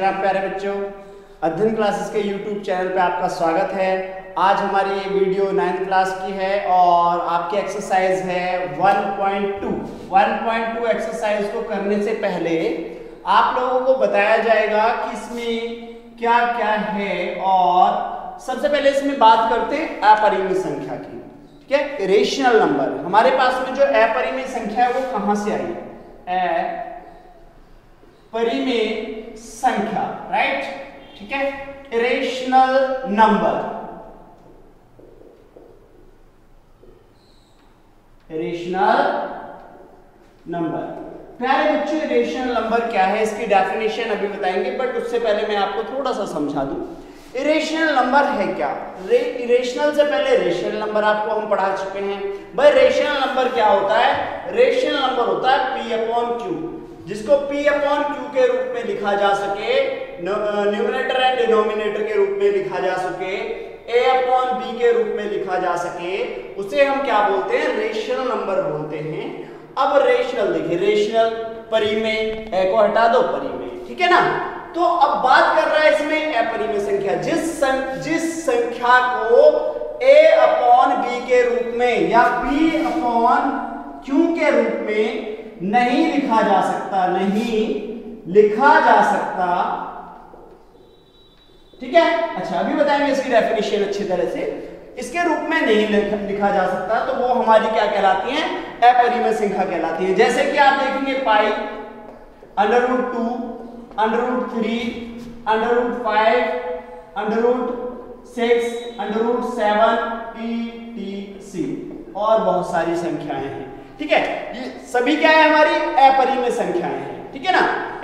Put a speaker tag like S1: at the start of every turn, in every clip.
S1: राम प्यारे बच्चों, अध्ययन क्लासेस के YouTube चैनल पे आपका स्वागत है। आज हमारी ये वीडियो 9th क्लास की है और आपकी एक्सरसाइज है 1.2 एक्सरसाइज को करने से पहले आप लोगों को बताया जाएगा कि इसमें क्या क्या है और सबसे पहले इसमें बात करते हैं अपरिमेय संख्या की। ठीक है, रेशनल नंबर। हमारे पास में जो अपरिमेय संख्या है वो कहां से आई है? परिमेय संख्या, राइट। ठीक है, इरेशनल नंबर, इरेशनल नंबर। प्यारे बच्चों, इरेशनल नंबर क्या है इसकी डेफिनेशन अभी बताएंगे, बट उससे पहले मैं आपको थोड़ा सा समझा दूं इरेशनल नंबर है क्या। इरेशनल से पहले रेशनल नंबर आपको हम पढ़ा चुके हैं। भाई रेशनल नंबर क्या होता है? रेशनल नंबर होता है P/Q, जिसको P/Q के रूप में लिखा जा सके, न्यूमरेटर एंड डिनोमिनेटर के रूप में लिखा जा सके, A/B के रूप में लिखा जा सके, उसे हम क्या बोलते हैं? रेशनल नंबर बोलते हैं। अब रेशनल देखिए, रेशनल परिमेय, ए को हटा दो, परिमेय। ठीक है ना। तो अब बात कर रहा है इसमें अपरिमेय संख्या, जिस संख्या को A/B के रूप में या P/Q के रूप में नहीं लिखा जा सकता, नहीं लिखा जा सकता। ठीक है, अच्छा अभी बताएंगे इसकी डेफिनेशन अच्छी तरह से। इसके रूप में नहीं लिखा जा सकता तो वो हमारी क्या कहलाती है? अपरिमेय संख्या कहलाती है। जैसे कि आप देखेंगे पाई, √2, √3, √5, √6, √7 etc. और बहुत सारी संख्याएं हैं। ठीक है, ये सभी क्या है? हमारी अपरिमेय संख्याएं हैं। ठीक है ना,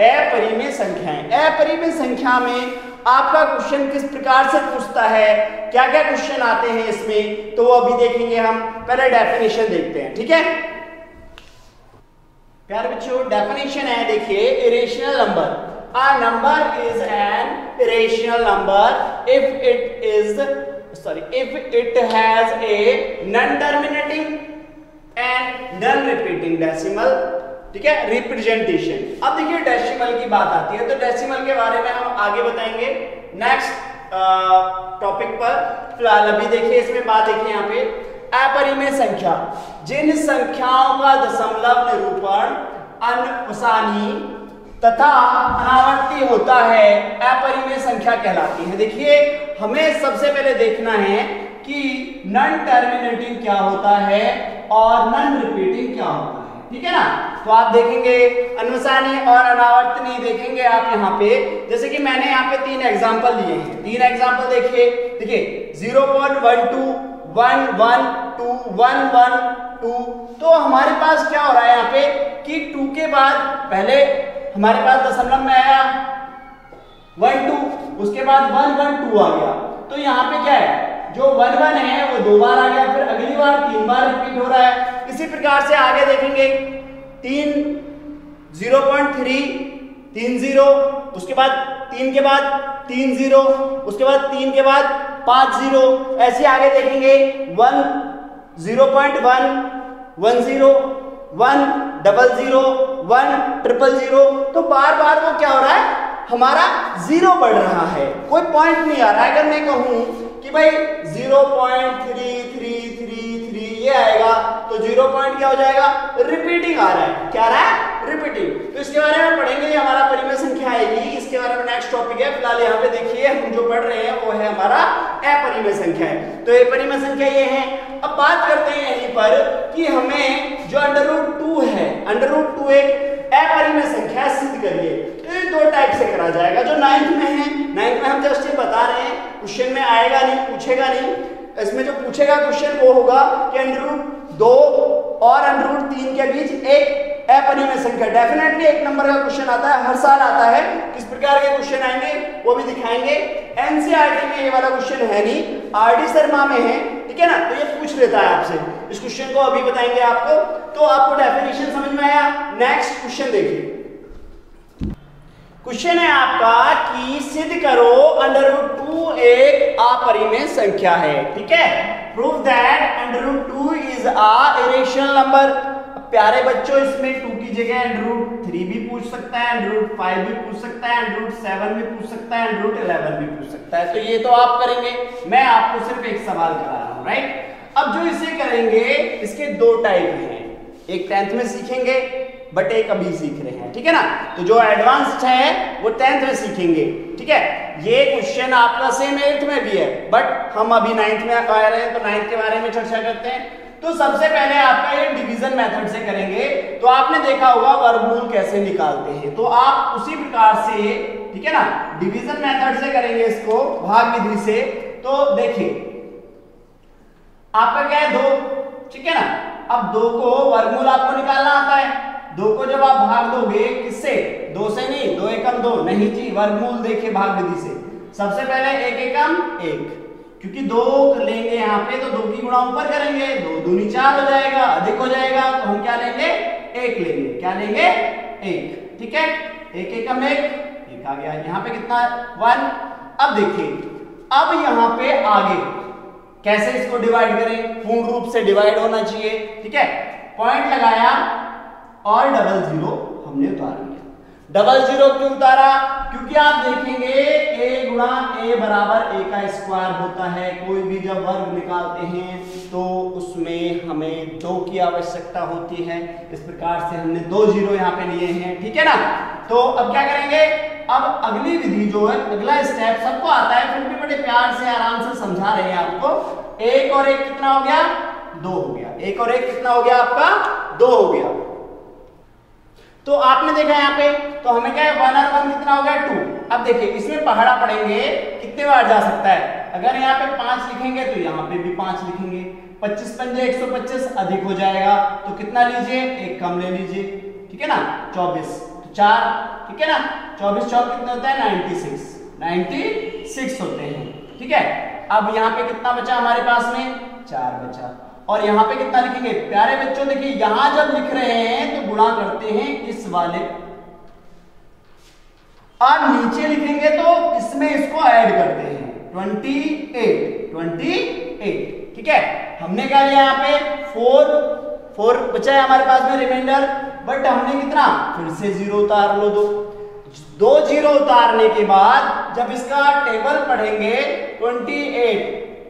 S1: अपरिमेय संख्याएं। अपरिमेय संख्या में आपका क्वेश्चन किस प्रकार से पूछता है, क्या क्या क्वेश्चन आते हैं इसमें, तो वो अभी देखेंगे हम। पहले डेफिनेशन देखते हैं। ठीक है प्यारे बच्चों, डेफिनेशन है, देखिए, irrational number. A number is an irrational number if it has a non-terminating and non-repeating decimal। ठीक है, रिप्रेजेंटेशन। अब देखिए डेसिमल की बात आती है तो डेसिमल के बारे में हम आगे बताएंगे नेक्स्ट टॉपिक पर। फिलहाल अभी देखिए इसमें बात देखिए यहाँ पे अपरिमेय संख्या, जिन संख्याओं का दशमलव निरूपण अनवसानी तथा अनावर्ती होता है अपरिमेय संख्या कहलाती है। देखिए हमें सबसे पहले देखना है कि नॉन टर्मिनेटिंग क्या होता है और नॉन रिपीटिंग क्या होता है। ठीक है ना, तो आप देखेंगे अनवसानी और अनावर्तनीय देखेंगे आप यहाँ पे। जैसे कि मैंने यहाँ पे 3 एग्जांपल लिए हैं। 3 एग्जांपल देखिए 0.12, 1, 1, 2, 1, 1, 2। तो हमारे पास क्या हो रहा है यहाँ पे कि 2 के बाद पहले हमारे पास दशमलव में आया 1, 2, उसके बाद 1, 1, 2 आ गया। तो यहाँ पे क्या है, जो 1, 1 है वो 2 बार आ गया, फिर अगली बार 3 बार रिपीट हो रहा है। इसी प्रकार से आगे देखेंगे 3, 0.3, 3 0, उसके बाद 3 के बाद 3 0, उसके बाद 3 के बाद 5 0। ऐसे आगे देखेंगे 1, 0.1, 1 0, 1 00, 1 000। तो बार बार वो क्या हो रहा है, हमारा 0 बढ़ रहा है, कोई पॉइंट नहीं आ रहा है। अगर मैं कहूं कि भाई 0.3333 ये आएगा तो 0 पॉइंट क्या हो जाएगा? रिपीटिंग आ रहा है। क्या आ रहा है? रिपीटिंग। तो इसके बारे में पढ़ेंगे, ये हमारा परिमेय संख्या आएगी, इसके बारे में नेक्स्ट टॉपिक है। फिलहाल यहाँ पे देखिए हम जो पढ़ रहे हैं वो है हमारा अपरिमेय संख्या है। तो अपरिमेय संख्या ये है। अब बात करते हैं यहीं पर कि हमें जो √2 है, √2 एक अपरिमेय संख्या सिद्ध करिए। तो 2 टाइप से करा जाएगा। जो 9th में है, 9th में हम जस्ट ये बता रहे हैं, क्वेश्चन में आएगा नहीं, पूछेगा नहीं। इसमें जो पूछेगा क्वेश्चन वो होगा कि √2 और √3 के बीच एक अपरिमेय संख्या। डेफिनेटली 1 नंबर का क्वेश्चन आता है, हर साल आता है। किस प्रकार के क्वेश्चन आएंगे वो भी दिखाएंगे। एनसीईआरटी में ये वाला क्वेश्चन है नहीं, आरडी शर्मा में है। ठीक है ना, तो ये पूछ लेता है आपसे। इस क्वेश्चन को अभी बताएंगे आपको। तो आपको डेफिनेशन समझ में आया। नेक्स्ट क्वेश्चन देखिए। क्वेश्चन है आपका कि सिद्ध करो √2 एक अपरिमेय संख्या है। ठीक है, prove that √2 is a irrational number. प्यारे बच्चों इसमें 2 की जगह √3 भी पूछ सकता है, √5 भी पूछ सकता है, √7 भी पूछ सकता है, √11 भी पूछ सकता है। तो ये तो आप करेंगे, मैं आपको सिर्फ एक सवाल करा रहा हूं, राइट। अब जो इसे करेंगे इसके 2 टाइप हैं, एक 10th में सीखेंगे बट एक अभी सीख रहे हैं, ठीक है ना। तो जो एडवांस्ड है वो 10th में सीखेंगे, ठीक है। ये क्वेश्चन आपका सेम 8th में भी है बट हम अभी 9th में आ रहे हैं, तो 9th के बारे में चर्चा करते हैं। तो सबसे पहले आपका ये डिवीजन मेथड से करेंगे। तो आपने देखा होगा वर्गमूल कैसे निकालते हैं, तो आप उसी प्रकार से, ठीक है ना, डिवीजन मेथड से करेंगे इसको, भाग विधि से। तो देखिए आपका क्या है 2, ठीक है ना। अब 2 को वर्गमूल आपको निकालना आता है, 2 को जब आप भाग दोगे किससे, 2 से नहीं, 2 एकम 2 नहीं जी, वर्गमूल देखिए भाग विधि से। सबसे पहले 1 एकम 1, क्योंकि 2 लेंगे यहाँ पे तो 2 की गुणा ऊपर करेंगे, 2 दूनी 4 हो जाएगा, अधिक हो जाएगा, तो हम क्या लेंगे 1 लेंगे, क्या लेंगे 1, ठीक है। 1 एकम 1 आ गया, यहाँ पे कितना 1। अब देखिए अब यहाँ पे आगे कैसे इसको डिवाइड करें, पूर्ण रूप से डिवाइड होना चाहिए, ठीक है। पॉइंट लगाया और डबल जीरो हमने उतार लिया। डबल जीरो क्यों उतारा, क्योंकि आप देखेंगे a गुणा a बराबर a का स्क्वायर होता है। कोई भी जब वर्ग निकालते हैं तो उसमें हमें 2 की आवश्यकता होती है, इस प्रकार से हमने 2 जीरो यहाँ पे लिए हैं, ठीक है ना। तो अब क्या करेंगे, अब अगली विधि जो है, अगला स्टेप सबको आता है, फिर भी बड़े प्यार से आराम से समझा रहे हैं आपको। 1 और 1 कितना हो गया, 2 हो गया। 1 और 1 कितना हो गया आपका, 2 हो गया। तो आपने देखा यहाँ पे, तो हमें क्या है 1 और 1 कितना हो गया 2। अब देखिए इसमें पहाड़ा पड़ेंगे, कितने बार जा सकता है, अगर यहाँ पे 5 लिखेंगे तो यहाँ पे भी 5 लिखेंगे, 25 पंजे 125 अधिक हो जाएगा, तो कितना लीजिए, 1 कम ले लीजिए, ठीक है ना, 24, तो 4, ठीक है ना, 24 चौक कितने होता है 96 होते हैं, ठीक है। अब यहाँ पे कितना बचा हमारे पास में, 4 बचा। और यहाँ पे कितना लिखेंगे, प्यारे बच्चों देखिए यहां जब लिख रहे हैं तो गुणा करते हैं इस वाले, और नीचे लिखेंगे तो इसमें इसको ऐड करते हैं 28, ठीक है। हमने क्या लिया यहाँ पे 4 बचा है हमारे पास में रिमाइंडर, बट हमने कितना, फिर से 0 उतार लो, 2 जीरो उतारने के बाद जब इसका टेबल पढ़ेंगे 28,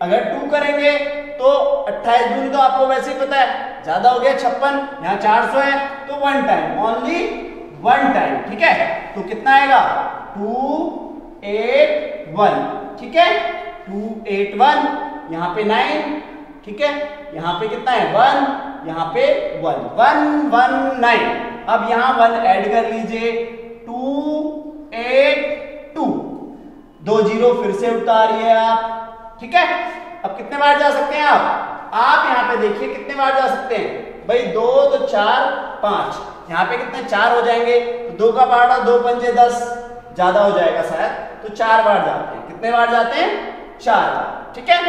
S1: अगर 2 करेंगे तो 28 दूनी तो आपको वैसे ही पता है ज्यादा हो गया 56, यहाँ 400 है, तो 1 टाइम, ओनली 1 टाइम, ठीक है। तो कितना आएगा 281, ठीक है, 281, यहाँ पे 9, ठीक है, यहाँ पे कितना है 1, यहाँ पे 119। अब यहाँ 1 ऐड कर लीजिए, 282, 2 जीरो फिर से उतारिए आप, ठीक है। अब कितने बार जा सकते हैं आप यहाँ पे देखिए कितने बार जा सकते हैं भाई, 2 तो 4 5, यहाँ पे कितने 4 हो जाएंगे, तो 2 का पहाड़ा 2 पंजे 10, ज्यादा हो जाएगा शायद, तो 4 बार जाते हैं। कितने बार जाते हैं, 4 बार, ठीक है।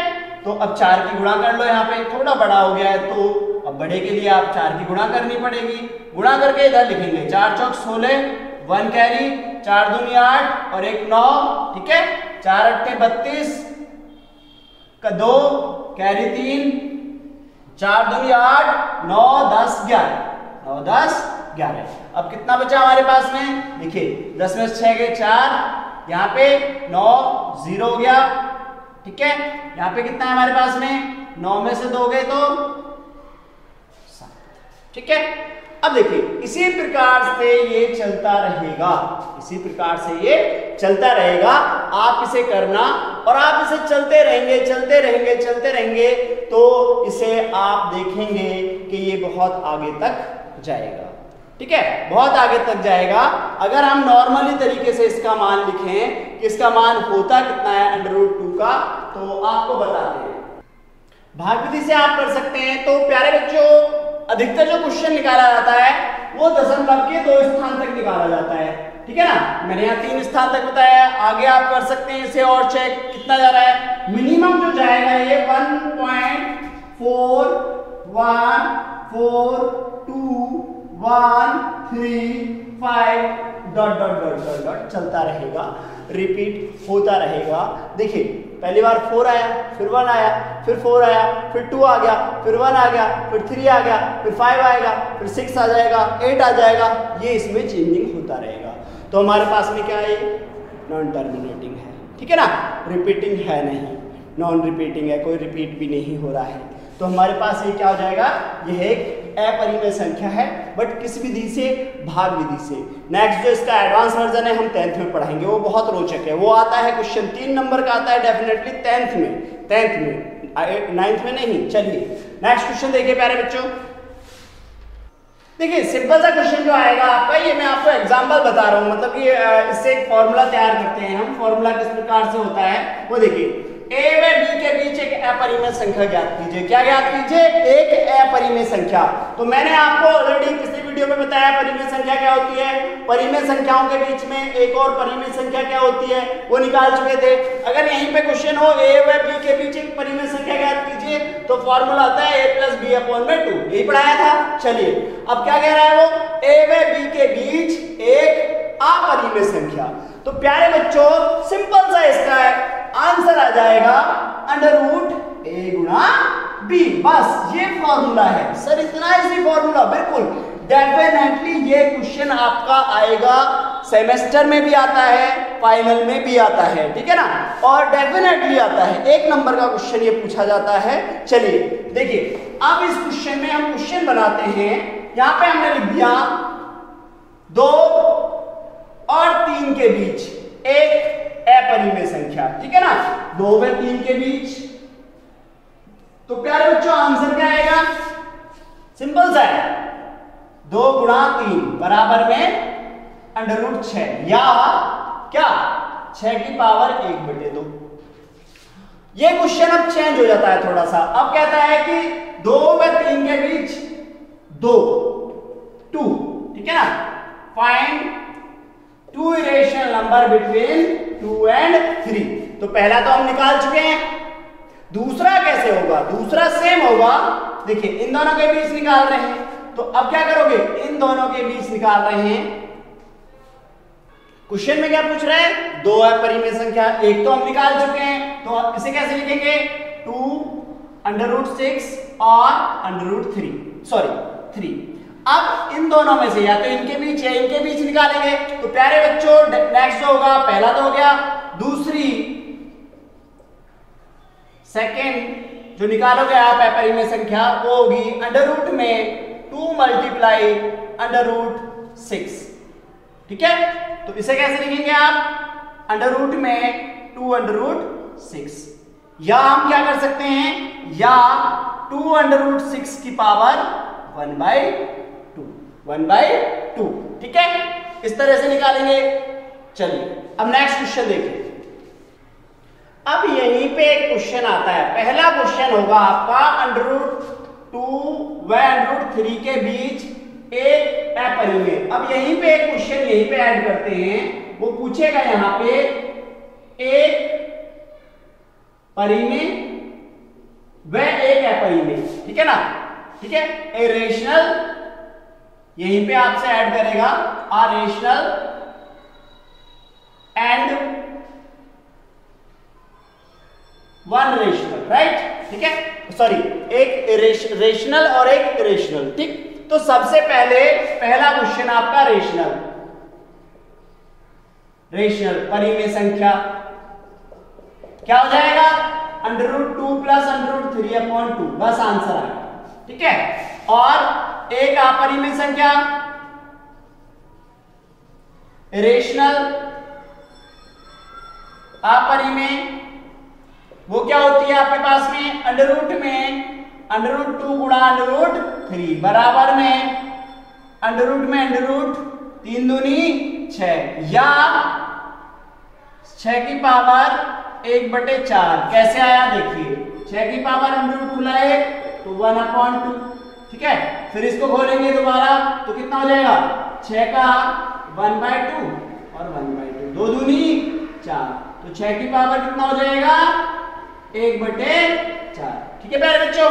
S1: तो अब 4 की गुणा कर लो, यहाँ पे थोड़ा बड़ा हो गया है तो अब बड़े के लिए आप 4 की गुणा करनी पड़ेगी, गुणा करके इधर लिखेंगे 4 चौक 16, 1 कैरी, 4 दूनी 8 और 1 9, ठीक है, 4 अट्ठे 32 का 2 कैरी 3, 4 दूनी 8, 9 10 11, 9 10 11। अब कितना बचा हमारे पास में, देखिए 10 में 6 गए 4, यहाँ पे 9 0 हो गया, ठीक है। यहाँ पे कितना है हमारे पास में, 9 में से 2 गए तो 7, ठीक है। अब देखिए इसी प्रकार से ये चलता रहेगा, इसी प्रकार से ये चलता रहेगा। आप इसे करना और आप इसे चलते रहेंगे चलते रहेंगे चलते रहेंगे, तो इसे आप देखेंगे कि ये बहुत आगे तक जाएगा, ठीक है, बहुत आगे तक जाएगा। अगर हम नॉर्मली तरीके से इसका मान लिखें कि इसका मान होता कितना है √2 का, तो आपको बताते हैं। भाग विधि से आप कर सकते हैं। तो प्यारे बच्चों अधिकतर जो क्वेश्चन निकाला जाता है वो दशमलव के 2 स्थान तक निकाला जाता है, ठीक है ना। मैंने यहाँ 3 स्थान तक बताया, आगे आप कर सकते हैं इसे और चेक कितना जा रहा है। मिनिमम जो जाएगा ये 1.4 1 4 2 1 3 5 ... चलता रहेगा, रिपीट होता रहेगा। देखिए पहली बार 4 आया, फिर 1 आया, फिर 4 आया, फिर 2 आ गया, फिर 1 आ गया, फिर 3 आ गया, फिर 5 आएगा, फिर 6 आ जाएगा, 8 आ जाएगा, ये इसमें चेंजिंग होता रहेगा। तो हमारे पास में क्या है, नॉन टर्मिनेटिंग है, ठीक है ना, रिपीटिंग है नहीं, नॉन रिपीटिंग है, कोई रिपीट भी नहीं हो रहा है। तो हमारे पास ये क्या हो जाएगा, यह एक अपरिमेय संख्या है, बट किस विधि से, भाग विधि से। नेक्स्ट जो इसका एडवांस वर्जन है हम 10th में पढ़ेंगे, वो बहुत रोचक है। वो आता है क्वेश्चन 3 नंबर का आता है डेफिनेटली 10th में 9th में नहीं। चलिए नेक्स्ट क्वेश्चन देखिए प्यारे बच्चों। देखिए सिंपल सा क्वेश्चन जो आएगा आपका, ये मैं आपको एग्जांपल बता रहा हूं, मतलब कि इससे एक फॉर्मूला तैयार करते हैं हम। फॉर्मूला किस प्रकार से होता है वो देखिए, a व b के बीच एक अपरिमेय संख्या ज्ञात कीजिए। क्या ज्ञात कीजिए, एक अपरिमेय संख्या। तो मैंने आपको ऑलरेडी पिछले वीडियो में बताया परिमेय संख्या क्या होती है, परिमेय संख्याओं के बीच में एक और परिमेय संख्या क्या होती है वो निकाल चुके थे। अगर यहीं पे क्वेश्चन हो a व b के बीच एक परिमेय संख्या ज्ञात कीजिए, तो फॉर्मूला आता है a + b/2, यही पढ़ाया था। चलिए अब क्या कह रहा है वो, a व b के बीच एक अपरिमेय संख्या। तो प्यारे बच्चों सिंपल सा इसका आंसर आ जाएगा √a गुणा b। बस ये फॉर्मूला है सर, इतना इजी फॉर्मूला। बिल्कुल डेफिनेटली ये क्वेश्चन आपका आएगा, सेमेस्टर में भी आता है, फाइनल में भी आता है, ठीक है ना, और डेफिनेटली आता है, 1 नंबर का क्वेश्चन ये पूछा जाता है। चलिए देखिए अब इस क्वेश्चन में हम क्वेश्चन बनाते हैं। यहां पे हमने लिख दिया 2 और 3 के बीच एक अपरिमेय संख्या, ठीक है ना, 2 व 3 के बीच। तो प्यारे बच्चों आंसर क्या आएगा, सिंपल सा है, 2 गुणा 3 बराबर में √6 या क्या 6 की पावर 1/2। ये क्वेश्चन अब चेंज हो जाता है थोड़ा सा। अब कहता है कि 2 व 3 के बीच 2, ठीक है ना, find 2 irrational number between 2 and 3। तो पहला तो हम निकाल चुके हैं, दूसरा कैसे होगा, दूसरा सेम होगा। देखिए इन दोनों के बीच निकाल रहे हैं, तो अब क्या करोगे, इन दोनों के बीच निकाल रहे हैं। क्वेश्चन में क्या पूछ रहा है, 2 अपरिमेय संख्या, एक तो हम निकाल चुके हैं, तो अब इसे कैसे लिखेंगे, 2√6 और √3। अब इन दोनों में से या तो इनके बीच या इनके बीच निकालेंगे। तो प्यारे बच्चों नेक्स्ट होगा, पहला तो हो गया, दूसरी सेकंड जो निकालोगे आप अपरिमेय संख्या वो होगी √ में 2 × √6, ठीक है। तो इसे कैसे लिखेंगे आप, √ में 2 √6, या हम क्या कर सकते हैं, या 2 √6 की पावर 1/2, ठीक है, इस तरह से निकालेंगे। चलिए अब नेक्स्ट क्वेश्चन देखिए। अब यहीं पे एक क्वेश्चन आता है, पहला क्वेश्चन होगा आपका √2 व √3 के बीच एक अपरिमेय। अब यहीं पे एक क्वेश्चन यहीं पे ऐड करते हैं, वो पूछेगा यहां पे एक परिमेय व एक अपरिमेय, ठीक है ना, ठीक है, ए रेशनल यहीं पे आपसे ऐड करेगा, are rational and 1 rational, right, ठीक है, सॉरी एक रेशनल और एक इरेशनल, ठीक। तो सबसे पहले पहला क्वेश्चन आपका रेशनल परिमेय संख्या क्या हो जाएगा, √2 + √3/2, बस आंसर आएगा, ठीक है। और एक अपरिमेय संख्या रेशनल अपरिमेय, वो क्या होती है आपके पास में, √2 गुणा √3 बराबर में √, 3 दूनी 6, या 6 की पावर 1/4। कैसे आया देखिए, 6 की पावर √2 लाए तो 1/2, ठीक है। फिर इसको खोलेंगे दोबारा तो कितना हो जाएगा, 6 का 1/2 और 1/2, 2 दूनी 4, तो 6 की पावर कितना हो जाएगा, 1/4, ठीक है प्यारे बच्चों।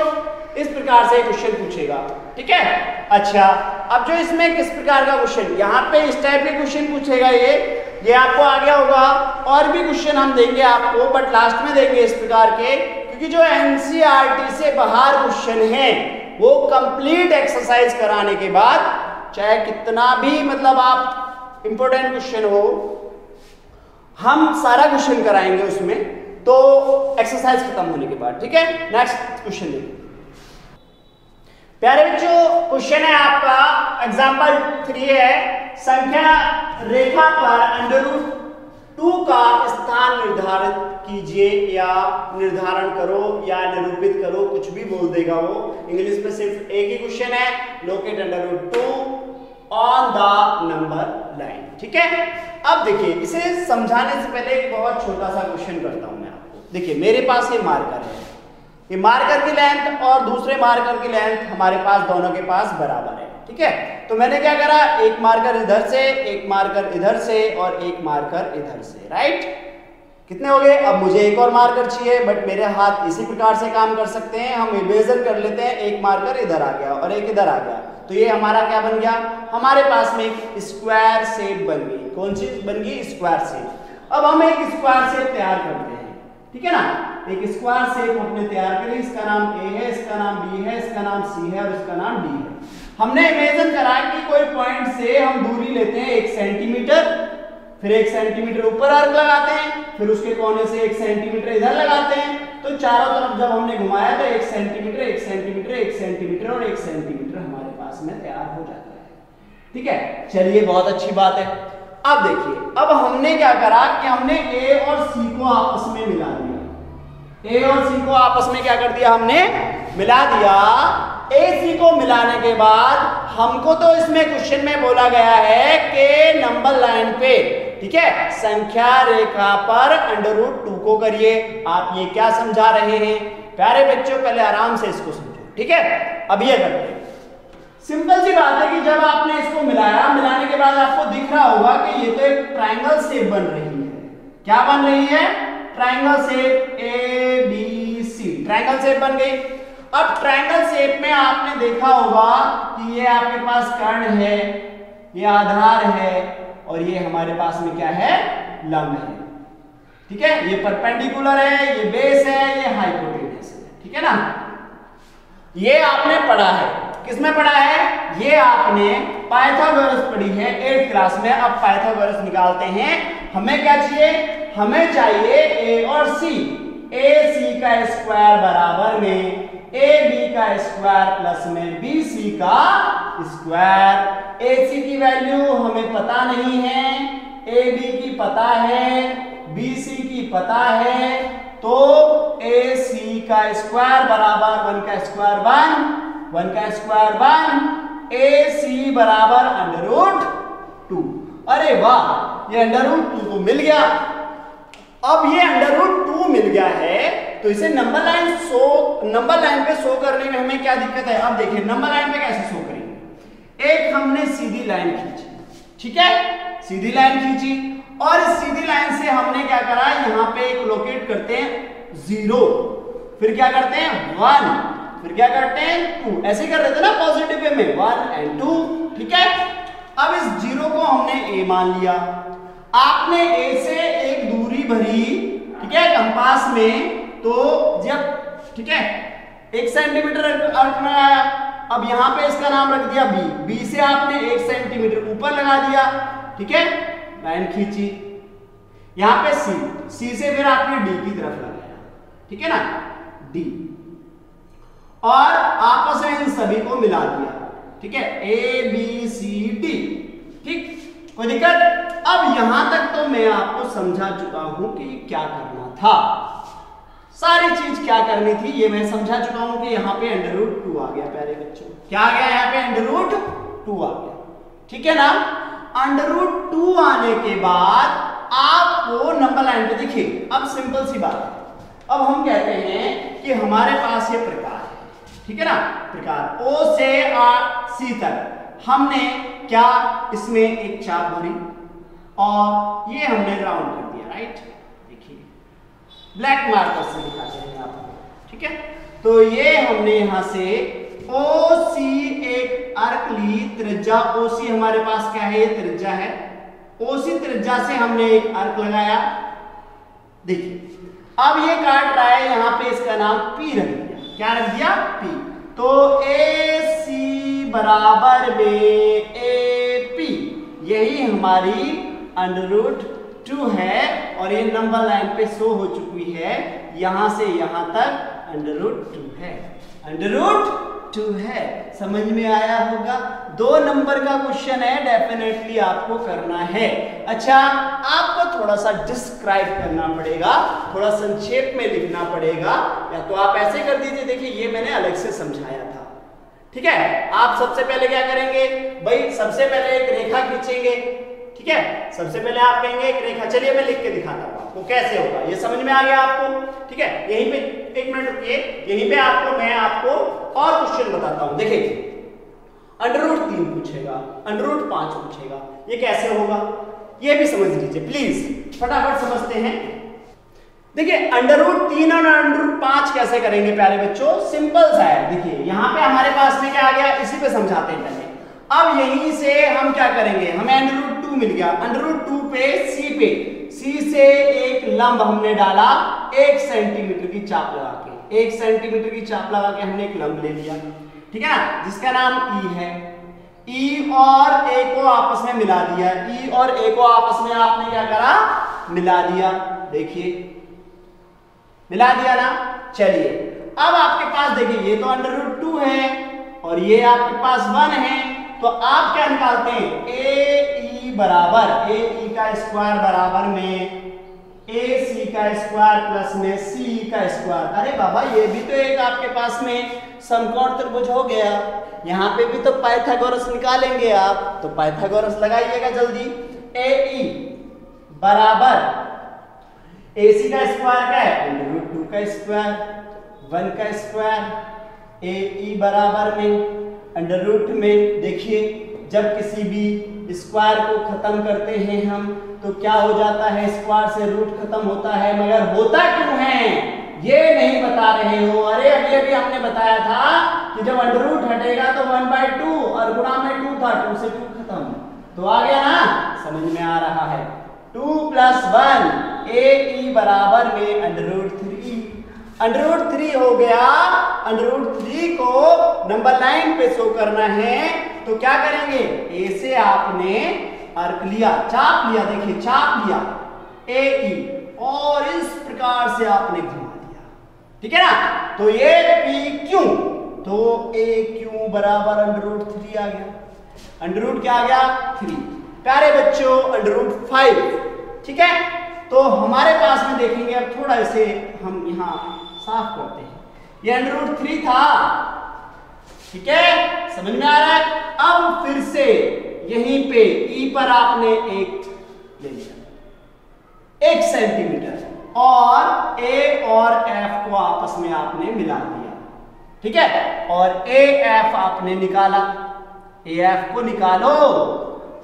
S1: इस प्रकार से क्वेश्चन पूछेगा, ठीक है। अच्छा अब जो इसमें किस प्रकार का क्वेश्चन, यहाँ पे इस टाइप के क्वेश्चन पूछेगा ये ये आपको आ गया होगा। और भी क्वेश्चन हम देंगे आपको, बट लास्ट में देंगे इस प्रकार के, क्योंकि जो एनसीईआरटी से बाहर क्वेश्चन है वो कंप्लीट एक्सरसाइज कराने के बाद, चाहे कितना भी मतलब आप इंपॉर्टेंट क्वेश्चन हो, हम सारा क्वेश्चन कराएंगे उसमें, तो एक्सरसाइज खत्म होने के बाद। ठीक है, नेक्स्ट क्वेश्चन देखिए प्यारे बच्चों। क्वेश्चन है आपका एग्जांपल 3 है, संख्या रेखा पर √2 का स्थान निर्धारित कीजिए या निर्धारण करो या निरूपित करो, कुछ भी बोल देगा वो। इंग्लिश में सिर्फ एक ही क्वेश्चन है, locate √2 on the number line. ठीक है, अब देखिए इसे समझाने से पहले एक बहुत छोटा सा क्वेश्चन करता हूं मैं आपको। देखिए मेरे पास ये मार्कर है, ये मार्कर की लेंथ और दूसरे मार्कर की लेंथ हमारे पास दोनों के पास बराबर है। ठीक है, तो मैंने क्या करा, एक मार्कर इधर से, एक मार्कर इधर से और एक मार्कर इधर से, राइट। कितने हो गए? अब मुझे एक और मार्कर चाहिए, बट मेरे हाथ इसी प्रकार से काम कर सकते हैं। हम इरेजर कर लेते हैं, एक मार्कर इधर आ गया और एक इधर आ गया, तो ये हमारा क्या बन गया, हमारे पास में एक स्क्वायर शेप बन गई। कौन सी बन गई? Square shape. अब हम एक स्क्वायर शेप तैयार करते हैं, ठीक है ना। एक स्क्वायर शेप हमने तैयार करी, इसका नाम ए है, इसका नाम बी है, इसका नाम सी है और इसका नाम डी है। हमने इमेजिन करा कि कोई पॉइंट से हम दूरी लेते हैं 1 सेंटीमीटर, फिर 1 सेंटीमीटर ऊपर आर्क लगाते हैं, फिर उसके कोने से 1 सेंटीमीटर इधर लगाते हैं, तो चारों तरफ जब हमने घुमाया तो 1 सेंटीमीटर 1 सेंटीमीटर 1 सेंटीमीटर और 1 सेंटीमीटर हमारे पास में तैयार हो जाता है। ठीक है, चलिए बहुत अच्छी बात है। अब देखिए, अब हमने क्या करा कि हमने ए और सी को आपस में मिला दिया। ए और सी को आपस में क्या कर दिया, हमने मिला दिया। ए सी को मिलाने के बाद हमको तो इसमें क्वेश्चन में बोला गया है कि नंबर लाइन पे, ठीक है, संख्या रेखा पर √2 को करिए। आप ये क्या समझा रहे हैं प्यारे बच्चों? पहले आराम से इसको समझो, ठीक है। अब ये करते हैं, सिंपल सी बात है कि जब आपने इसको मिलाया, मिलाने के बाद आपको दिख रहा होगा कि ये तो एक ट्रायंगल शेप बन रही है। क्या बन रही है? Triangle shape, A B C, triangle shape बन गई। अब ट्रायंगल शेप में आपने देखा होगा कि ये आपके पास कर्ण है, ये आधार है और ये हमारे पास में क्या है, लंब है। ठीक है, ये परपेंडिकुलर है, ये बेस है, ये हाइपोटेनस है। ठीक है ना, ये आपने पढ़ा है। किसमें पढ़ा है? ये आपने पाइथागोरस पढ़ी है 8th क्लास में। अब पाइथागोरस निकालते हैं। हमें क्या चाहिए? हमें चाहिए ए और सी। ए सी का स्क्वायर बराबर में ए बी का स्क्वायर प्लस में बी सी का स्क्वायर। ए सी की वैल्यू हमें पता नहीं है, ए बी की पता है, बी सी की पता है, तो ए सी का स्क्वायर बराबर 1 का स्क्वायर 1 का स्क्वायर 1, ए सी बराबर √2। अरे वाह, ये √2 तो मिल गया। अब ये √2 मिल गया है तो इसे नंबर लाइन पे शो करने में हमें क्या दिक्कत है? अब देखिए नंबर लाइन पे कैसे शो करेंगे। एक हमने सीधी लाइन खींची, ठीक है, सीधी लाइन खींची और इस सीधी लाइन से हमने क्या करा, यहां पे एक लोकेट करते हैं 0, फिर क्या करते हैं 1, फिर क्या करते हैं 2, ऐसे कर रहे थे ना पॉजिटिव वे में 1 और 2। ठीक है, अब इस 0 को हमने ए मान लिया। आपने ए से एक दूरी भरी, ठीक है, कंपास में, तो जब, ठीक है, 1 सेंटीमीटर अर्क लगाया। अब यहां पे इसका नाम रख दिया बी, बी से आपने 1 सेंटीमीटर ऊपर लगा दिया, ठीक है, लाइन खींची। यहां पे सी, सी से फिर आपने डी की तरफ लगाया, ठीक है ना, डी, और आपस में इन सभी को मिला दिया, ठीक है, ए बी सी डी। ठीक, कोई दिक्कत? अब यहां तक तो मैं आपको समझा चुका हूं कि क्या करना था, सारी चीज क्या करनी थी ये मैं समझा चुका हूं कि यहां पे √2 आ गया प्यारे बच्चों। क्या आ गया? यहां पे √2 आ गया, ठीक है ना। √2 आने के बाद आपको नंबर लाइन पे देखिए, अब सिंपल सी बात है। अब हम कहते हैं कि हमारे पास ये प्रकार है, ठीक है ना, प्रकार O से C तक हमने क्या इसमें एक चाप भरी और ये हमने राउंड कर दिया, राइट। देखिए ब्लैक मार्कर से दिखाते हैं आपको, ठीक है। तो ये हमने यहां से OC एक आर्क ली, त्रिज्या OC हमारे पास क्या है, ये त्रिज्या है, ओसी त्रिज्या से हमने एक आर्क लगाया, देखिए अब ये काट रहा है, यहां पे इसका नाम P रख दिया। क्या रख दिया? P। तो AC बराबर में AP, यही हमारी √2 है और ये नंबर लाइन पे शो हो चुकी है, यहां से यहां तक √2 है, √2 है। समझ में आया होगा? 2 नंबर का क्वेश्चन है, डेफिनेटली आपको करना है। अच्छा, आपको थोड़ा सा डिस्क्राइब करना पड़ेगा, थोड़ा संक्षेप में लिखना पड़ेगा, या तो आप ऐसे कर दीजिए, देखिए ये मैंने अलग से समझाया था, ठीक है। आप सबसे पहले क्या करेंगे भाई, सबसे पहले एक रेखा खींचेंगे, ठीक है। सबसे पहले आप कहेंगे एक रेखा, चलिए मैं लिख के दिखाता हूं आपको कैसे होगा, ये समझ में आ गया आपको, ठीक है। यहीं पे एक मिनट रुकिए, यहीं पे मैं आपको और क्वेश्चन बताता हूं। देखिए √3 पूछेगा, √5 पूछेगा, ये कैसे होगा ये भी समझ लीजिए प्लीज, फटाफट समझते हैं। देखिए √3 और √5 कैसे करेंगे प्यारे बच्चों, सिंपल सा है। देखिए यहां पे हमारे पास में क्या आ गया, इसी पे समझाते हैं पहले। अब यहीं से हम क्या करेंगे, हमें √2 मिल गया, √2 पे C से एक लंब हमने डाला 1 सेंटीमीटर की चाप लगा के, 1 सेंटीमीटर की चाप लगा के हमने एक लंब ले लिया, ठीक है ना, जिसका नाम E है। E और A को आपस में मिला दिया, E और A को आपस में आपने क्या करा, मिला दिया, देखिए मिला दिया ना। चलिए अब आपके पास देखिए ये तो √2 है और ये आपके पास 1 है, तो आप क्या निकालते हैं, AE बराबर AE का स्क्वायर बराबर में AC का स्क्वायर प्लस में CE का स्क्वायर। अरे बाबा ये भी तो एक आपके पास में समकोण त्रिभुज हो गया, यहाँ पे भी तो पाइथागोरस निकालेंगे आप, तो पाइथागोरस लगाइएगा जल्दी। AE बराबर AC का स्क्वायर क्या है, √2 का स्क्वायर, 1 का स्क्वायर, AE बराबर में √, में देखिए जब किसी भी स्क्वायर को खत्म करते हैं हम तो क्या हो जाता है, स्क्वायर से रूट खत्म होता है, मगर होता क्यों है ये नहीं बता रहे हो। अरे अभी हमने बताया था कि जब √, हटेगा तो 1/2 और गुणा में 2 था, 2 से 2 खत्म, तो आ गया ना, समझ में आ रहा है। 2 + 1 AE बराबर में √3, √3 हो गया। √3 को नंबर लाइन पे शो करना है तो क्या करेंगे, A से आपने आर्क लिया, चाप लिया, देखिए चाप लिया AE और इस प्रकार से आपने घुमा दिया, ठीक है ना। तो ये PQ, तो AQ बराबर √3 आ गया, √ क्या आ गया 3। प्यारे बच्चों √5, ठीक है। तो हमारे पास में देखेंगे, अब थोड़ा इसे हम यहां साफ करते हैं, ये √3 था, ठीक है, समझ में आ रहा है। अब फिर से यहीं पे E पर आपने एक ले लिया 1 सेंटीमीटर और A और F को आपस में आपने मिला दिया, ठीक है, और AF आपने निकाला, AF को निकालो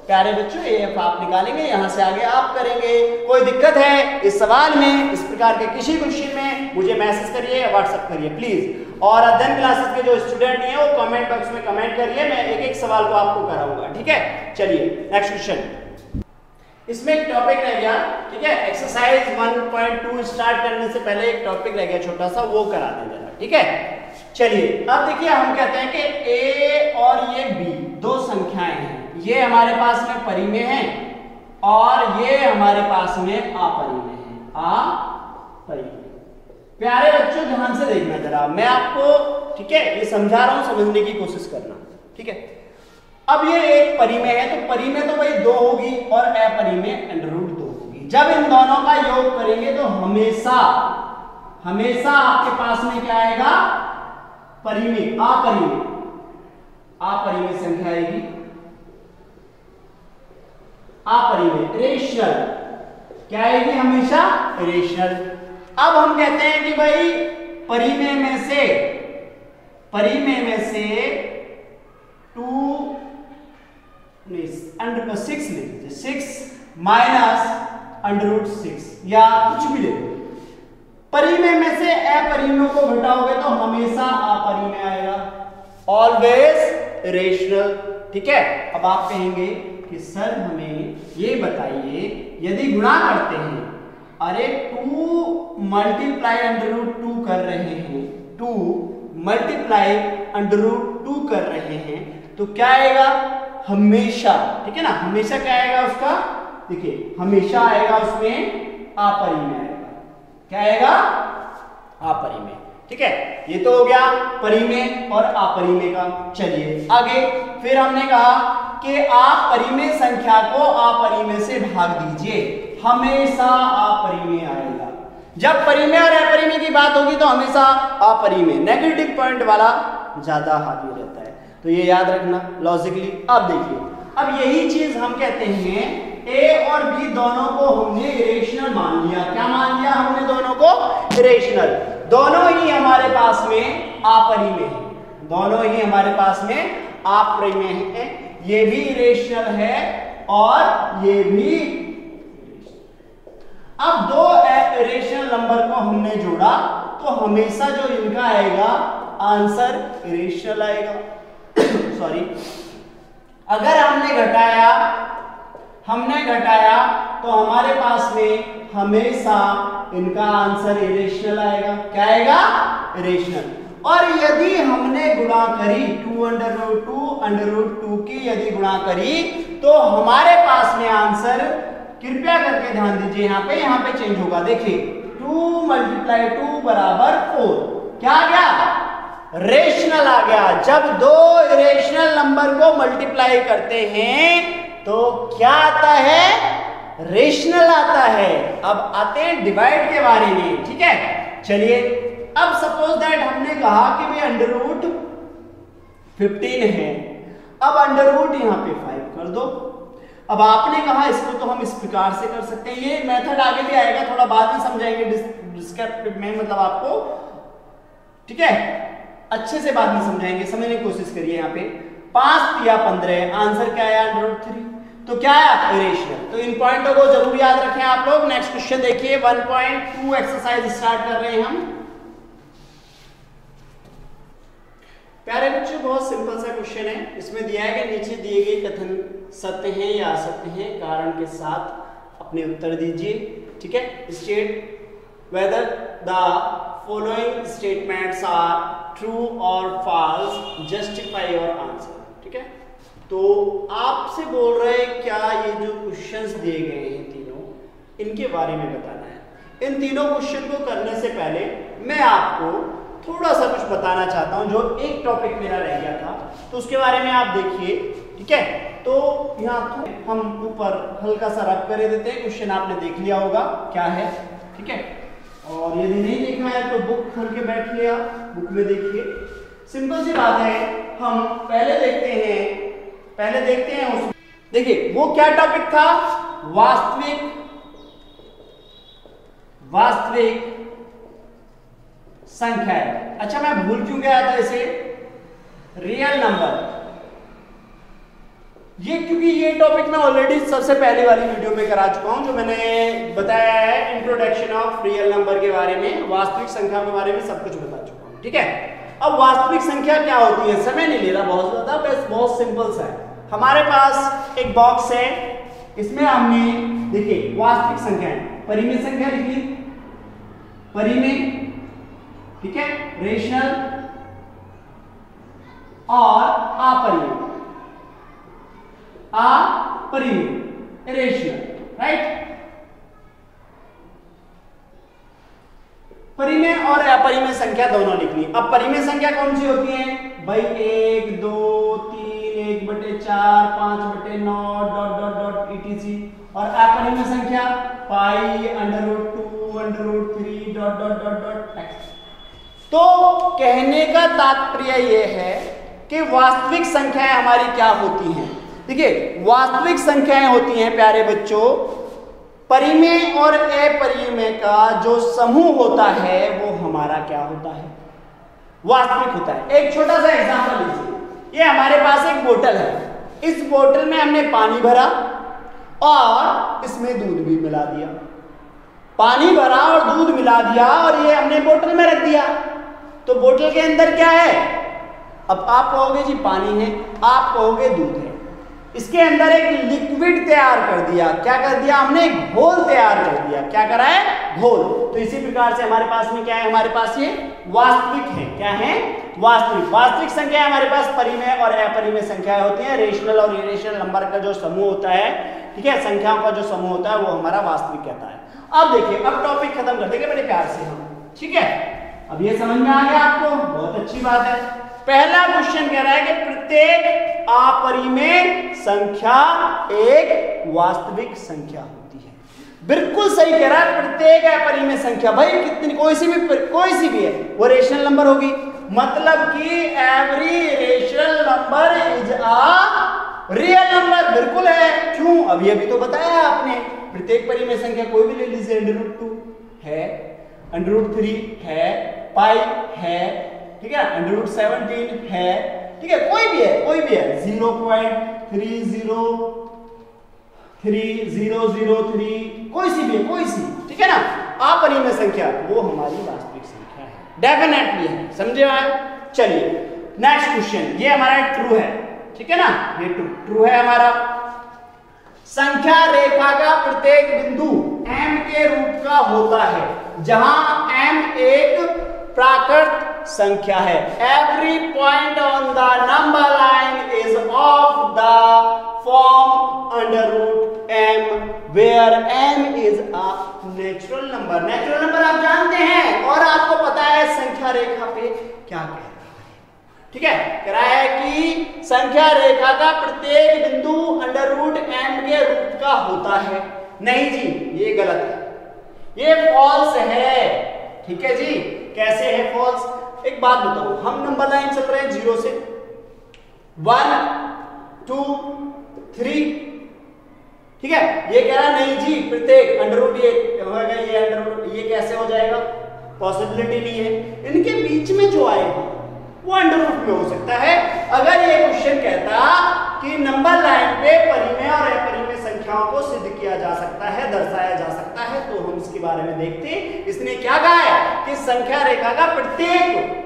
S1: प्यारे बच्चों, AF आप निकालेंगे, यहां से आगे आप करेंगे। कोई दिक्कत है इस सवाल में, इस प्रकार के किसी क्वेश्चन में मुझे मैसेज करिए, व्हाट्सएप करिए प्लीज। और अध्ययन क्लासेस के जो स्टूडेंट नहीं है वो कमेंट बॉक्स में कमेंट करिए, मैं एक एक सवाल को आपको कराऊंगा, ठीक है। चलिए नेक्स्ट क्वेश्चन, इसमें एक टॉपिक रह गया, ठीक है, एक्सरसाइज 1.2 स्टार्ट करने से पहले एक टॉपिक रह गया छोटा सा, वो करा दें जरा, ठीक है। चलिए अब देखिए हम कहते हैं कि A और ये B दो संख्याएं हैं, ये हमारे पास में परिमेय है और ये हमारे पास में अपरिमेय है, अपरिमेय। प्यारे बच्चों ध्यान से देखना जरा, मैं आपको, ठीक है, ये समझा रहा हूं, समझने की कोशिश करना, ठीक है। अब ये एक परिमेय है, तो परिमेय तो भाई 2 होगी और अपरिमेय √2 होगी। जब इन दोनों का योग करेंगे तो हमेशा हमेशा आपके पास में क्या आएगा, परिमेय, अपरिमेय, अपरिमेय संख्या आएगी, अपरिमेय, रेशनल, क्या आएगी हमेशा रेशनल। अब हम कहते हैं कि भाई परिमेय में से 6 ले लीजिए, 6 - √6 या कुछ भी ले लो। परिमेय में से अपरिमेय को घटाओगे तो हमेशा अपरिमेय आएगा, ऑलवेज रेशनल, ठीक है। अब आप कहेंगे कि सर हमें ये बताइए, यदि गुणा करते हैं, अरे 2 मल्टीप्लाई √2 कर रहे हैं, 2 मल्टीप्लाई √2 कर रहे हैं, तो क्या आएगा हमेशा, ठीक है ना, हमेशा क्या आएगा उसका, देखिए हमेशा आएगा उसमें अपरिमेय आएगा, क्या आएगा अपरिमेय, ठीक है। ये तो हो गया परिमेय और अपरिमेय का। चलिए आगे, फिर हमने कहा कि आप परिमेय संख्या को अपरिमेय से भाग दीजिए, हमेशा अपरिमेय आएगा। जब परिमेय और अपरिमेय की बात होगी तो हमेशा अपरिमेय, नेगेटिव पॉइंट वाला ज्यादा हावी रहता है, तो ये याद रखना लॉजिकली। अब देखिए, अब यही चीज हम कहते हैं ए और बी दोनों को हमने इरेशनल मान लिया। क्या मान लिया हमने दोनों को? इरेशनल। दोनों ही हमारे पास में अपरिमेय है, दोनों ही हमारे पास में अपरिमेय है, ये भी इरेशनल है और ये भी। अब दो इरेशनल नंबर को हमने जोड़ा तो हमेशा जो इनका आएगा आंसर इरेशनल आएगा। सॉरी, अगर हमने घटाया तो हमारे पास में हमेशा इनका आंसर इरेशनल आएगा। क्या आएगा? इरेशनल। और यदि हमने गुणा करी 2√2 की यदि गुणा करी तो हमारे पास में आंसर, कृपया करके ध्यान दीजिए, यहाँ पे चेंज होगा। देखिए 2 × 2 बराबर 4, क्या आ गया? रेशनल आ गया। जब दो इरेशनल नंबर को मल्टीप्लाई करते हैं तो क्या आता है? रेशनल आता है। अब आते हैं डिवाइड के बारे में, ठीक है। चलिए, अब सपोज दैट हमने कहा कि भाई √15 है, अब अंडर यहाँ पे 5 कर दो। अब आपने कहा इसको तो हम इस प्रकार से कर सकते हैं, ये मेथड आगे भी आएगा, थोड़ा बाद में समझाएंगे डिस्क्रिप्टिव में, मतलब आपको, ठीक है, अच्छे से बाद में समझाएंगे, समझने की कोशिश करिए। यहाँ पे 5 या 15, आंसर क्या आया? √3। तो क्या है? इरेशनल। तो इन पॉइंटों को जरूर याद रखें आप लोग। नेक्स्ट क्वेश्चन देखिए, 1.2 एक्सरसाइज स्टार्ट कर रहे हैं हम। प्यारे बच्चों, बहुत सिंपल सा क्वेश्चन है। इसमें दिया है कि नीचे दिए गए कथन सत्य हैं या असत्य हैं, कारण के साथ अपने उत्तर दीजिए, ठीक है। State whether the following statements are true और फॉल्स, जस्टिफाई योर आंसर, ठीक है। तो आपसे बोल रहे हैं क्या ये जो क्वेश्चंस दिए गए हैं तीनों, इनके बारे में बताना है। इन तीनों क्वेश्चन को करने से पहले मैं आपको थोड़ा सा कुछ बताना चाहता हूं, जो एक टॉपिक मेरा रह गया था, तो उसके बारे में आप देखिए, ठीक है। तो यहाँ हम ऊपर हल्का सा रब कर देते हैं, क्वेश्चन आपने देख लिया होगा क्या है, ठीक है। और यदि नहीं देखा है तो बुक खोल के बैठिए, आप बुक में देखिए। सिंपल सी बात है, हम पहले देखते हैं उस, देखिए वो क्या टॉपिक था? वास्तविक संख्या। अच्छा, मैं भूल क्यों गया था इसे? Real number. ये क्योंकि ये टॉपिक मैं ऑलरेडी सबसे पहले वाली वीडियो में करा चुका हूं, जो मैंने बताया है इंट्रोडक्शन ऑफ रियल नंबर के बारे में, वास्तविक संख्या के बारे में सब कुछ बता चुका हूं, ठीक है। अब वास्तविक संख्या क्या होती है? समय नहीं ले रहा बहुत ज्यादा, बस बहुत सिंपल सा है। हमारे पास एक बॉक्स है, इसमें हमने देखिए वास्तविक संख्या है, परिमेय संख्या लिखी, परिमेय, ठीक है, रेशनल और अपरिमेय, रेशनल, राइट। परिमेय और अपरिमेय संख्या दोनों लिखनी। अब परिमेय संख्या कौन सी होती है भाई? 1, 2, 3, 1/4, 5/9 ... etc। और अपरिमेय संख्या पाई, √2, √3 ... x। तो कहने का तात्पर्य यह है कि वास्तविक संख्याएं हमारी क्या होती हैं। देखिए, वास्तविक संख्याएं होती हैं प्यारे बच्चों, परिमेय और अपरिमेय का जो समूह होता है वो हमारा क्या होता है? वास्तविक होता है। एक छोटा सा एग्जांपल लीजिए, ये हमारे पास एक बोतल है, इस बोतल में हमने पानी भरा और इसमें दूध भी मिला दिया। पानी भरा और दूध मिला दिया और ये हमने बोतल में रख दिया, तो बोतल के अंदर क्या है? अब आप कहोगे जी पानी है, आप कहोगे दूध है। इसके अंदर एक लिक्विड तैयार कर दिया। क्या कर दिया हमने? घोल तैयार कर दिया। क्या करा है? घोल। तो इसी प्रकार से हमारे पास में क्या है? हमारे पास ये वास्तविक है। क्या है? वास्तविक। वास्तविक संख्या हमारे पास परिमेय और अपरिमेय संख्याएं होती हैं। रेशनल और इरेशनल नंबर का जो समूह होता है, ठीक है, संख्याओं का जो समूह होता है वो हमारा वास्तविक कहता है। अब देखिए, अब टॉपिक खत्म कर देंगे बड़े प्यार से हम, ठीक है। अब ये समझ में आ गया आपको? बहुत अच्छी बात है। पहला क्वेश्चन कह रहा है कि प्रत्येक अपरिमेय संख्या एक वास्तविक संख्या होती है। बिल्कुल सही कह रहा है, प्रत्येक अपरिमेय संख्या। भाई कितनी, कोई सी भी है, वो रेशनल नंबर होगी। मतलब कि every rational number is a real number. बिल्कुल है। क्यों? अभी तो बताया आपने। प्रत्येक परिमेय संख्या कोई भी ले लीजिए, √2 है, √3 है, पाई है, ठीक है, √17 है, ठीक है, कोई भी है, 0.303003, कोई सी भी है, कोई सी, ठीक है ना। अपरिमेय संख्या वो हमारी वास्तविक संख्या है, डेफिनेटली है। समझे आप? चलिए नेक्स्ट क्वेश्चन, ये हमारा ट्रू है, ठीक है ना, ये ट्रू है हमारा। संख्या रेखा का प्रत्येक बिंदु m के रूप का होता है, जहां m एक प्राकृत संख्या है। Every point on the number line is of the form √m where m is a natural number. Natural number आप जानते हैं और आपको पता है संख्या रेखा पे क्या कह रहा है, ठीक है। कह रहा है कि संख्या रेखा का प्रत्येक बिंदु √m के रूप का होता है। नहीं जी, ये गलत है, ये फॉल्स है, ठीक है जी। कैसे है फॉल्स? एक बात बताओ, हम नंबर लाइन चल रहे हैं 0 से 1 2 3, ठीक है। ये कह रहा नहीं जी, प्रत्येक √ ये होगा, ये कैसे हो जाएगा? पॉसिबिलिटी नहीं है। इनके बीच में जो आएगा वो √ में हो सकता है। अगर ये क्वेश्चन कहता कि नंबर लाइन पे परिमेय और अपरिमेय संख्याओं को सिद्ध किया जा सकता है, दर्शाया जा सकता है, तो हम इसके बारे में देखते। इसने क्या कहा है कि संख्या रेखा का प्रत्येक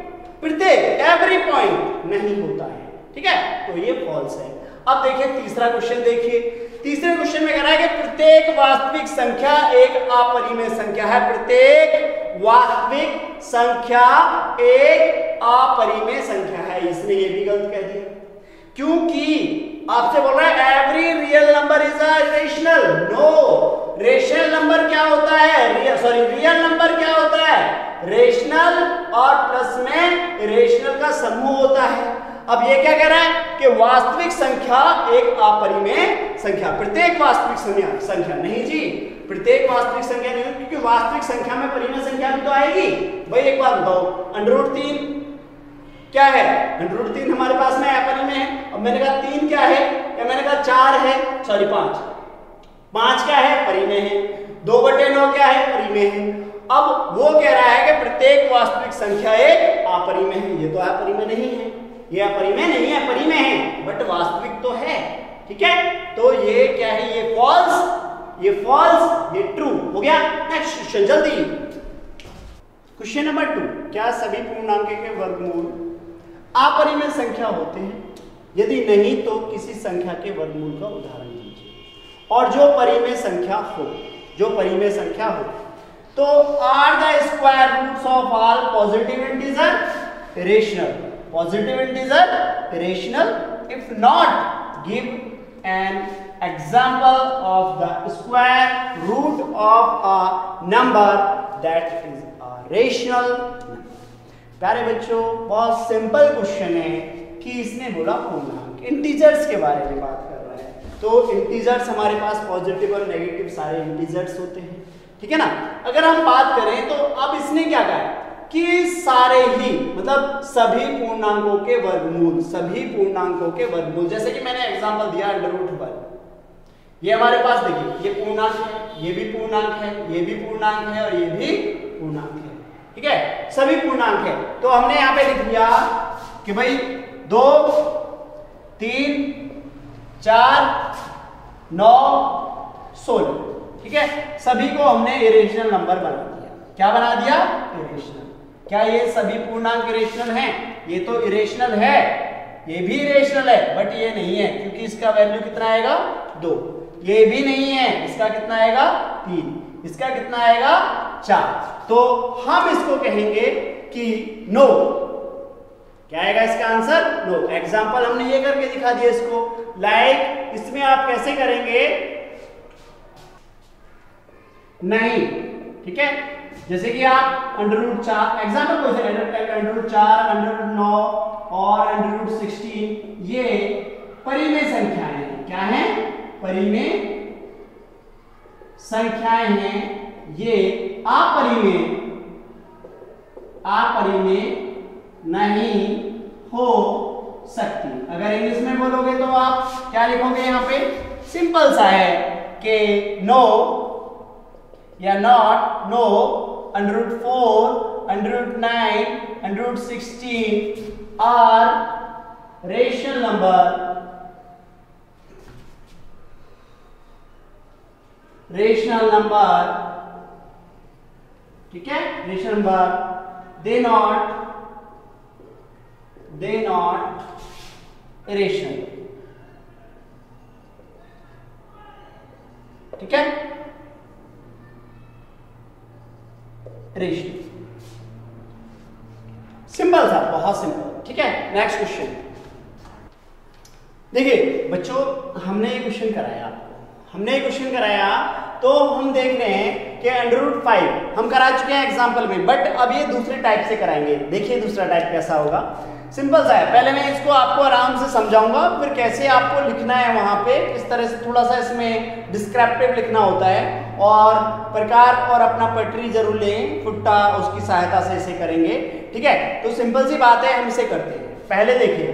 S1: एवरी पॉइंट नहीं होता है, ठीक है, तो ये फॉल्स है। अब देखिए तीसरा क्वेश्चन, देखिए तीसरे क्वेश्चन में कह रहा है कि प्रत्येक वास्तविक संख्या एक अपरिमेय संख्या है। प्रत्येक वास्तविक संख्या एक अपरिमेय संख्या है। इसने ये भी गलत कह दिया, क्योंकि आपसे बोल रहा है every real number is a rational. No, rational number क्या होता है? रियल नंबर क्या होता है? रेशनल और प्लस में इरेशनल का समूह होता है। अब ये क्या कह रहा है कि वास्तविक संख्या एक अपरिमेय संख्या। प्रत्येक वास्तविक संख्या नहीं जी, प्रत्येक वास्तविक संख्या नहीं, क्योंकि वास्तविक संख्या में परिमेय संख्या भी तो आएगी। भाई एक बात बताओ, √3 क्या है? √3 हमारे पास में अपरिमेय है। अब मैंने कहा 3 क्या है, या मैंने कहा 4 है, सॉरी 5 क्या है? परिमेय है। 2/9 क्या है? परिमेय है। अब वो कह रहा है कि प्रत्येक वास्तविक संख्या एक अपरिमेय है। ये तो अपरिमेय नहीं है, ये अपरिमेय नहीं है, परिमेय है, बट वास्तविक तो है, ठीक है। तो ये क्या है? ये फॉल्स, ये ट्रू हो गया। नेक्स्ट क्वेश्चन जल्दी, क्वेश्चन नंबर 2, क्या सभी पूर्णांक के वर्गमूल अपरिमेय संख्या होते हैं? यदि नहीं तो किसी संख्या के वर्गमूल का उदाहरण दीजिए। और जो परिमेय संख्या हो, तो are the square roots of all positive integer rational, positive integer rational? If not, give an example of the square root of a number that is a rational. प्यारे बच्चों, बहुत सिंपल क्वेश्चन है कि इसने बोला पूर्णांक, इंटीजर्स के बारे में बात कर रहा है। तो इंटीजर्स हमारे पास पॉजिटिव और नेगेटिव सारे इंटीजर्स होते हैं, ठीक है ना। अगर हम बात करें तो अब इसने क्या कहा कि सारे ही, मतलब सभी पूर्णांकों के वर्गमूल, जैसे कि मैंने एग्जांपल दिया √1, ये हमारे पास देखिए, ये पूर्णांक है, ये भी पूर्णांक है, ये भी पूर्णांक है और ये भी पूर्णांक है, ठीक है, सभी पूर्णांक है। तो हमने यहां पे लिख दिया कि भाई 2 3 4 9 16, ठीक है, सभी को हमने इरेशनल नंबर बना दिया। क्या बना दिया? इरेशनल। क्या ये सभी पूर्णांक इरेशनल हैं? ये तो इरेशनल है, ये भी रेशनल है बट ये नहीं है क्योंकि इसका वैल्यू कितना आएगा 2। ये भी नहीं है, इसका कितना आएगा 3, इसका कितना आएगा 4। तो हम इसको कहेंगे कि नो। क्या आएगा इसका आंसर? नो। एग्जाम्पल हमने ये करके दिखा दिया इसको। लाइक इसमें आप कैसे करेंगे? नहीं, ठीक है। जैसे कि आप √4 एग्जाम्पल कोई से √4, √9 और √16 ये परिमेय संख्याएं हैं। क्या है? परिमेय संख्याएं हैं। ये अपरिमेय नहीं हो सकती। अगर इंग्लिश में बोलोगे तो आप क्या लिखोगे? यहाँ पे सिंपल सा है कि नो या not, no, √4, √9, √16 are rational number, ठीक है, rational number. They not irrational, ठीक है, रेशनल। सिंपल था, बहुत सिंपल, ठीक है। नेक्स्ट क्वेश्चन देखिए बच्चों, हमने ये क्वेश्चन कराया तो हम देख रहे हैं कि √5 हम करा चुके हैं एग्जाम्पल में, बट अब ये दूसरे टाइप से कराएंगे। देखिए दूसरा टाइप कैसा होगा। सिंपल सा है, पहले मैं इसको आपको आराम से समझाऊंगा, फिर कैसे आपको लिखना है वहां पे, किस तरह से थोड़ा सा इसमें डिस्क्रिप्टिव लिखना होता है, और प्रकार और अपना पटरी जरूर लें, फुट्टा उसकी सहायता से इसे करेंगे, ठीक है। तो सिंपल सी बात है, हम इसे करते हैं। पहले देखिए,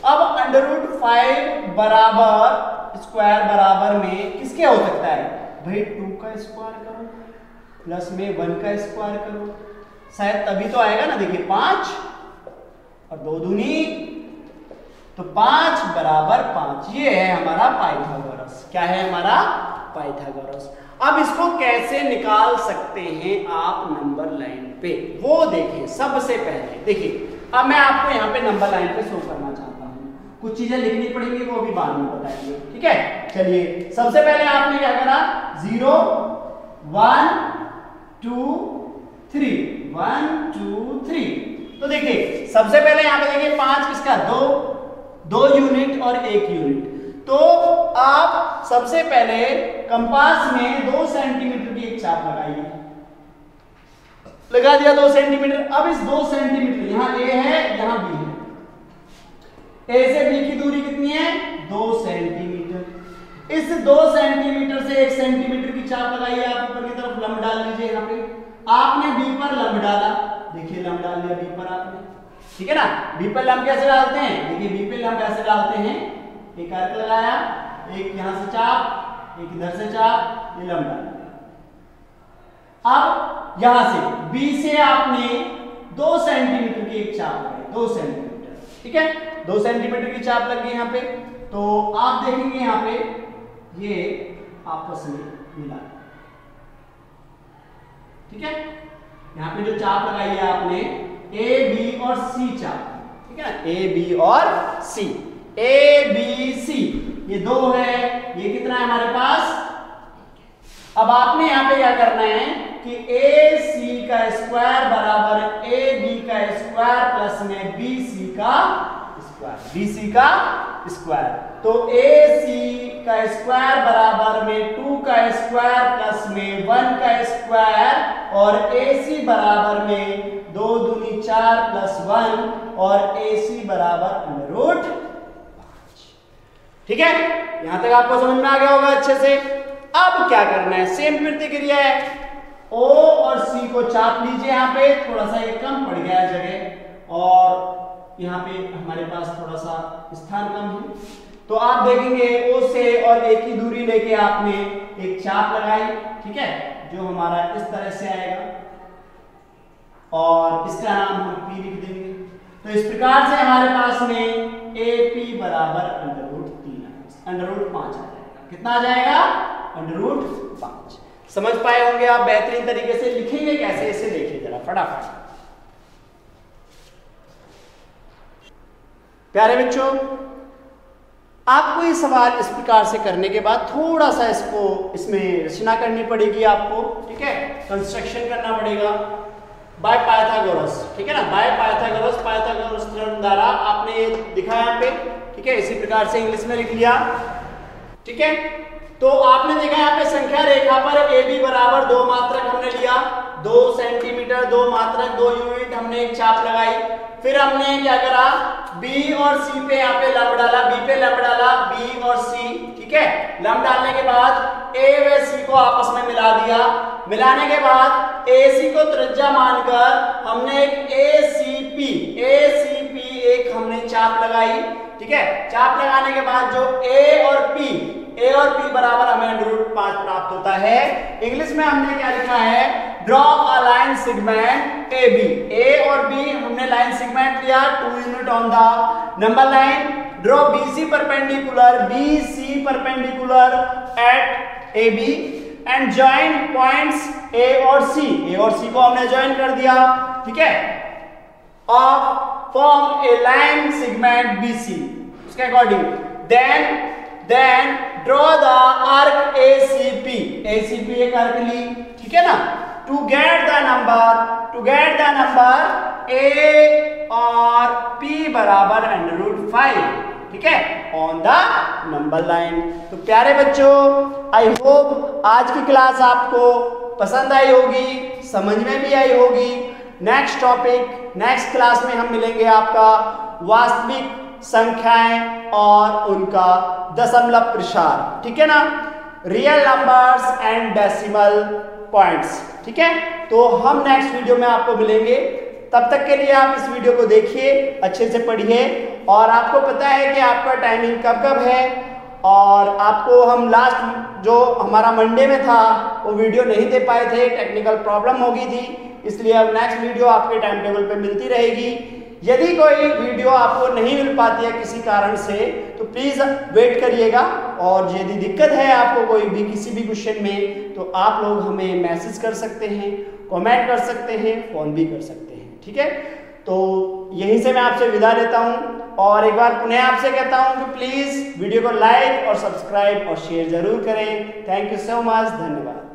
S1: अब √5 बराबर स्क्वायर बराबर में किसके हो सकता है भाई? 2 का स्क्वायर करो प्लस में 1 का स्क्वायर करो, शायद तभी तो आएगा ना। देखिए 5 और 2 दूनी तो 5 बराबर 5। ये है हमारा पाइथागोरस। क्या है हमारा? पाइथागोरस। अब इसको कैसे निकाल सकते हैं आप नंबर लाइन पे, वो देखिए। सबसे पहले देखिए, अब मैं आपको यहाँ पे नंबर लाइन पे शो करना चाहता हूँ, कुछ चीजें लिखनी पड़ेंगी, वो भी बाद में बताएंगे, ठीक है। चलिए सबसे पहले आपने क्या करा? 0 1 2 3, 1 2 3। तो देखिए सबसे पहले यहाँ पे देखिए 5 किसका? 2 यूनिट और 1 यूनिट। तो आप सबसे पहले कंपास में 2 सेंटीमीटर की एक चाप लगाइए। लगा दिया 2 सेंटीमीटर। अब इस 2 सेंटीमीटर, यहाँ ए है यहाँ बी है, ए से बी की दूरी कितनी है? 2 सेंटीमीटर। इस 2 सेंटीमीटर से 1 सेंटीमीटर की चाप लगाइए। आप ऊपर की तरफ लंब डाल लीजिए। यहाँ पे आपने बी पर लंब डाला, देखिए लंब डाल दिया बी पर आपने, ठीक है ना। बी पर लंब कैसे डालते हैं? देखिए बी पे लंब कैसे डालते हैं? एक अर्क लगाया, एक यहां से चाप, एक इधर से चाप, ये लंब डाल। अब यहां से बी से आपने 2 सेंटीमीटर की एक चाप लगाई, 2 सेंटीमीटर, ठीक है। 2 सेंटीमीटर की चाप लग गई यहाँ पे। तो आप देखेंगे यहाँ पे ये आपस में मिला, ठीक है। यहाँ पे जो चाप लगाई है आपने ए बी और सी चाप, ठीक है ना, ए बी और सी, ए बी सी, ये 2 है, ये कितना है हमारे पास? अब आपने यहाँ पे क्या करना है कि ए सी का स्क्वायर बराबर ए बी का स्क्वायर प्लस में बी सी का स्क्वायर, बी सी का स्क्वायर। तो ए सी का स्क्वायर बराबर में 2 का स्क्वायर प्लस में 1 का स्क्वायर, और ए सी बराबर में 2 दूनी 4 प्लस 1, और ए सी बराबर √5, ठीक है। यहां तक आपको समझ में आ गया होगा अच्छे से। अब क्या करना है? सेम प्रतिक्रिया है, ओ और सी को चाप लीजिए। यहाँ पे थोड़ा सा ये कम पड़ गया है जगह, और यहाँ पे हमारे पास थोड़ा सा स्थान कम है। तो आप देखेंगे ओ से और ए की दूरी लेके आपने एक चाप लगाई, ठीक है, जो हमारा इस तरह से आएगा, और इसका नाम हम P लिख देंगे। तो इस प्रकार से हमारे पास में AP बराबर √5 आ जाएगा। कितना आ जाएगा? √5। समझ पाए होंगे आप बेहतरीन तरीके से। लिखेंगे कैसे इसे देखिए जरा फटाफट। प्यारे बच्चों, आपको ये सवाल इस प्रकार से करने के बाद थोड़ा सा इसमें रचना करनी पड़ेगी आपको, ठीक है, कंस्ट्रक्शन करना पड़ेगा बाय पाइथागोरस, ठीक है ना, बाय पाइथागोरस, पाइथागोरस थ्योरम द्वारा आपने दिखा यहाँ पे, ठीक है, इसी प्रकार से इंग्लिश में लिख लिया, ठीक है। तो आपने देखा यहाँ पे संख्या रेखा पर ए बी बराबर 2 मात्रक हमने लिया, 2 सेंटीमीटर 2 मात्रक 2 यूनिट, हमने एक चाप लगाई। फिर हमने क्या करा, बी और सी पे यहाँ पे लंब डाला, बी पे लंब डाला, बी और सी, ठीक है। लंब डालने के बाद ए व सी को आपस में मिला दिया। मिलाने के बाद ए सी को त्रिज्या मानकर हमने एक ए सी पी एक हमने चाप लगाई, ठीक है। चाप लगाने के बाद जो ए और पी बराबर हमें √5 प्राप्त होता है। इंग्लिश में हमने क्या लिखा है, draw a line segment A B, A और बी हमने लाइन सेगमेंट लिया 2 unit on the number line. Draw BC perpendicular at A B and join points A और सी को हमने ज्वाइन कर दिया, ठीक है, of form a line segment BC। उसके according then draw the arc ACP एक आर्क ली, ठीक है ना, to get the number A और P बराबर √5, ठीक है, ऑन द नंबर लाइन। तो प्यारे बच्चों, आई होप आज की क्लास आपको पसंद आई होगी, समझ में भी आई होगी। नेक्स्ट टॉपिक, नेक्स्ट क्लास में हम मिलेंगे आपका वास्तविक संख्याएं और उनका दशमलव प्रसार, ठीक है ना, real numbers and decimal points, ठीक है। तो हम नेक्स्ट वीडियो में आपको मिलेंगे, तब तक के लिए आप इस वीडियो को देखिए, अच्छे से पढ़िए, और आपको पता है कि आपका टाइमिंग कब है, और आपको हम लास्ट जो हमारा मंडे में था वो वीडियो नहीं दे पाए थे, टेक्निकल प्रॉब्लम हो गई थी, इसलिए अब नेक्स्ट वीडियो आपके टाइम टेबल पे मिलती रहेगी। यदि कोई वीडियो आपको नहीं मिल पाती है किसी कारण से, तो प्लीज़ वेट करिएगा, और यदि दिक्कत है आपको कोई भी किसी भी क्वेश्चन में, तो आप लोग हमें मैसेज कर सकते हैं, कमेंट कर सकते हैं, फोन भी कर सकते हैं, ठीक है। तो यहीं से मैं आपसे विदा लेता हूं, और एक बार पुनः आपसे कहता हूं कि प्लीज़ वीडियो को लाइक और सब्सक्राइब और शेयर जरूर करें। थैंक यू सो मच, धन्यवाद।